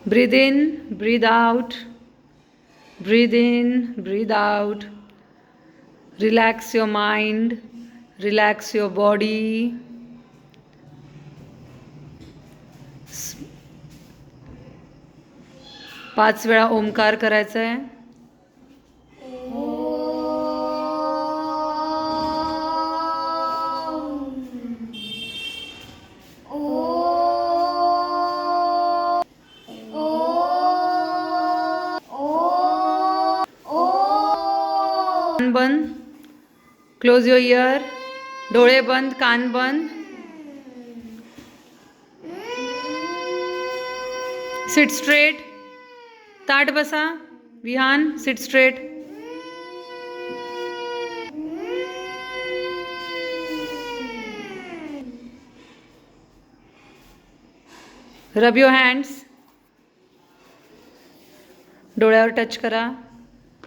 Breathe in, breathe out. Breathe in, breathe out. Relax your mind, relax your body. 5 वेळा ओमकार करायचा आहे. कान बंद, क्लोज युअर इयर. डोळे बंद, कान बंद. Sit straight. ताट बसा. Vihaan, sit straight. Rub your hands. डोळ्यावर टच करा.